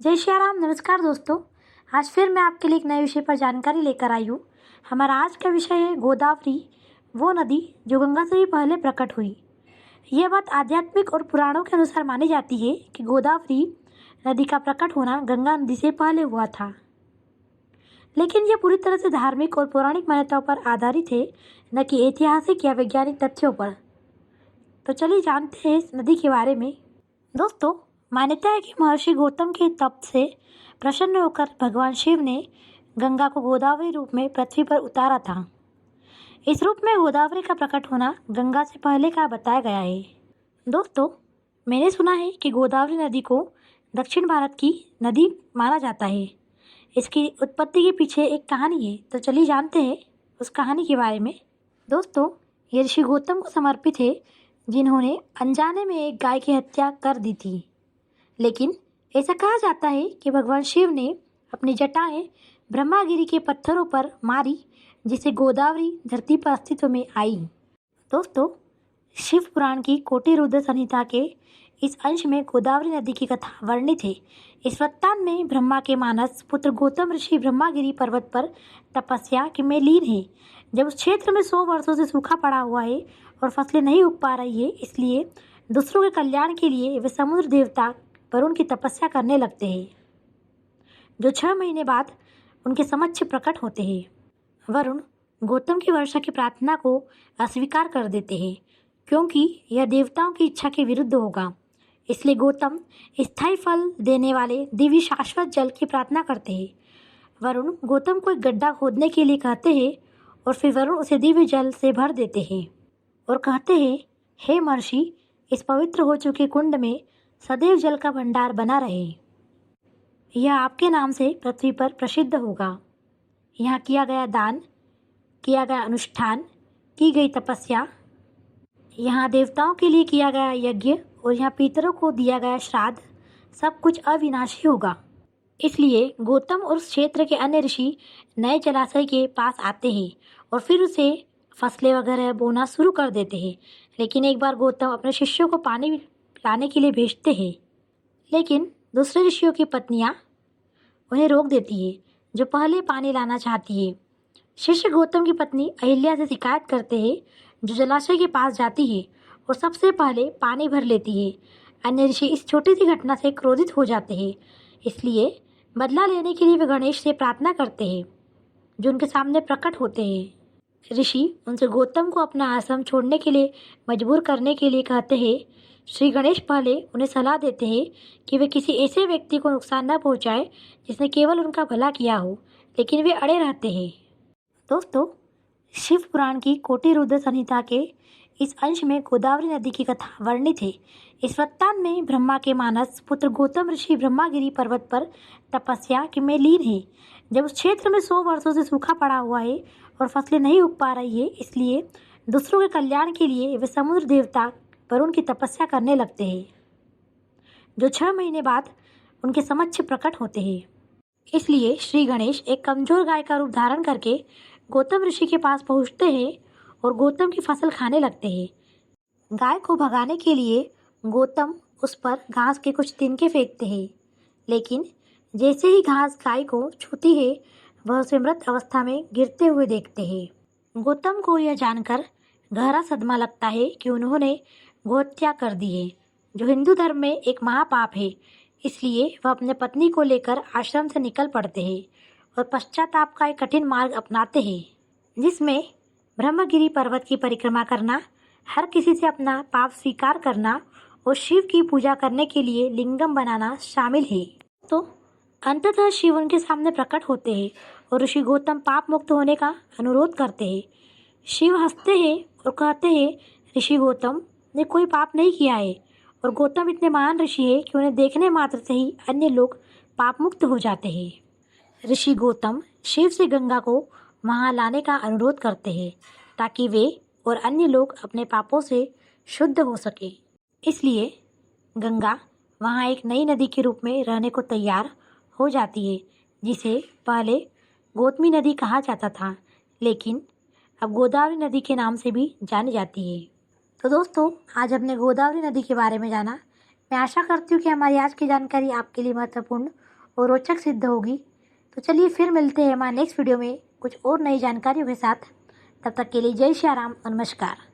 जय श्री राम। नमस्कार दोस्तों, आज फिर मैं आपके लिए एक नए विषय पर जानकारी लेकर आई हूँ। हमारा आज का विषय है गोदावरी, वो नदी जो गंगा से भी पहले प्रकट हुई। यह बात आध्यात्मिक और पुराणों के अनुसार मानी जाती है कि गोदावरी नदी का प्रकट होना गंगा नदी से पहले हुआ था, लेकिन यह पूरी तरह से धार्मिक और पौराणिक मान्यताओं पर आधारित है, न कि ऐतिहासिक या वैज्ञानिक तथ्यों पर। तो चलिए जानते हैं इस नदी के बारे में। दोस्तों, मान्यता है कि महर्षि गौतम के तप से प्रसन्न होकर भगवान शिव ने गंगा को गोदावरी रूप में पृथ्वी पर उतारा था। इस रूप में गोदावरी का प्रकट होना गंगा से पहले का बताया गया है। दोस्तों, मैंने सुना है कि गोदावरी नदी को दक्षिण भारत की नदी माना जाता है। इसकी उत्पत्ति के पीछे एक कहानी है, तो चलिए जानते हैं उस कहानी के बारे में। दोस्तों, ये ऋषि गौतम को समर्पित है, जिन्होंने अनजाने में एक गाय की हत्या कर दी थी। लेकिन ऐसा कहा जाता है कि भगवान शिव ने अपनी जटाएं ब्रह्मागिरी के पत्थरों पर मारी, जिससे गोदावरी धरती पर अस्तित्व में आई। दोस्तों, शिव पुराण की कोटि रुद्र संहिता के इस अंश में गोदावरी नदी की कथा वर्णित है। इस वृत्तांत में ब्रह्मा के मानस पुत्र गौतम ऋषि ब्रह्मागिरी पर्वत पर तपस्या में लीन है। जब उस क्षेत्र में 100 वर्षों से सूखा पड़ा हुआ है और फसलें नहीं उग पा रही है, इसलिए दूसरों के कल्याण के लिए वे समुद्र देवता वरुण की तपस्या करने लगते हैं, जो 6 महीने बाद उनके समक्ष प्रकट होते हैं। वरुण गौतम की वर्षा की प्रार्थना को अस्वीकार कर देते हैं, क्योंकि यह देवताओं की इच्छा के विरुद्ध होगा। इसलिए गौतम स्थायी फल देने वाले दिव्य शाश्वत जल की प्रार्थना करते हैं। वरुण गौतम को एक गड्ढा खोदने के लिए कहते हैं और फिर वरुण उसे दिव्य जल से भर देते हैं और कहते हैं, हे महर्षि, इस पवित्र हो चुके कुंड में सदैव जल का भंडार बना रहे। यह आपके नाम से पृथ्वी पर प्रसिद्ध होगा। यहाँ किया गया दान, किया गया अनुष्ठान, की गई तपस्या, यहाँ देवताओं के लिए किया गया यज्ञ और यहाँ पितरों को दिया गया श्राद्ध, सब कुछ अविनाशी होगा। इसलिए गौतम और उस क्षेत्र के अन्य ऋषि नए जलाशय के पास आते हैं और फिर उसे फसलें वगैरह बोना शुरू कर देते हैं। लेकिन एक बार गौतम अपने शिष्यों को पानी लाने के लिए भेजते हैं, लेकिन दूसरे ऋषियों की पत्नियां उन्हें रोक देती है, जो पहले पानी लाना चाहती है। शिष्य गौतम की पत्नी अहिल्या से शिकायत करते हैं, जो जलाशय के पास जाती है और सबसे पहले पानी भर लेती है। अन्य ऋषि इस छोटी सी घटना से क्रोधित हो जाते हैं, इसलिए बदला लेने के लिए वे गणेश से प्रार्थना करते हैं, जो उनके सामने प्रकट होते हैं। ऋषि उनसे गौतम को अपना आश्रम छोड़ने के लिए मजबूर करने के लिए कहते हैं। श्री गणेश पहले उन्हें सलाह देते हैं कि वे किसी ऐसे व्यक्ति को नुकसान न पहुंचाएं जिसने केवल उनका भला किया हो, लेकिन वे अड़े रहते हैं। दोस्तों, शिव पुराण की कोटि रुद्र संहिता के इस अंश में गोदावरी नदी की कथा वर्णित है। इस वृत्तांत में ब्रह्मा के मानस पुत्र गौतम ऋषि ब्रह्मागिरी पर्वत पर तपस्या में लीन है। जब उस क्षेत्र में 100 वर्षों से सूखा पड़ा हुआ है और फसलें नहीं उग पा रही है, इसलिए दूसरों के कल्याण के लिए वे समुद्र देवता वरुण की तपस्या करने लगते हैं, जो 6 महीने बाद उनके समक्ष प्रकट होते हैं। इसलिए श्री गणेश एक कमजोर गाय का रूप धारण करके गौतम ऋषि के पास पहुंचते हैं और गौतम की फसल खाने लगते हैं। गाय को भगाने के लिए गौतम उस पर घास के कुछ तिनके फेंकते हैं, लेकिन जैसे ही घास गाय को छूती है, वह उसे मृत अवस्था में गिरते हुए देखते हैं। गौतम को यह जानकर गहरा सदमा लगता है कि उन्होंने गोहत्या कर दी है, जो हिंदू धर्म में एक महापाप है। इसलिए वह अपने पत्नी को लेकर आश्रम से निकल पड़ते हैं और पश्चाताप का एक कठिन मार्ग अपनाते हैं, जिसमें ब्रह्मगिरी पर्वत की परिक्रमा करना, हर किसी से अपना पाप स्वीकार करना और शिव की पूजा करने के लिए लिंगम बनाना शामिल है। तो अंततः शिव उनके सामने प्रकट होते हैं और ऋषि गौतम पाप मुक्त होने का अनुरोध करते हैं। शिव हंसते हैं और कहते हैं, ऋषि गौतम ने कोई पाप नहीं किया है और गौतम इतने महान ऋषि है कि उन्हें देखने मात्र से ही अन्य लोग पाप मुक्त हो जाते हैं। ऋषि गौतम शिव से गंगा को वहां लाने का अनुरोध करते हैं, ताकि वे और अन्य लोग अपने पापों से शुद्ध हो सके। इसलिए गंगा वहां एक नई नदी के रूप में रहने को तैयार हो जाती है, जिसे पहले गौतमी नदी कहा जाता था, लेकिन अब गोदावरी नदी के नाम से भी जानी जाती है। तो दोस्तों, आज हमने गोदावरी नदी के बारे में जाना। मैं आशा करती हूँ कि हमारी आज की जानकारी आपके लिए महत्वपूर्ण और रोचक सिद्ध होगी। तो चलिए फिर मिलते हैं हमारे नेक्स्ट वीडियो में कुछ और नई जानकारियों के साथ। तब तक के लिए जय श्री राम और नमस्कार।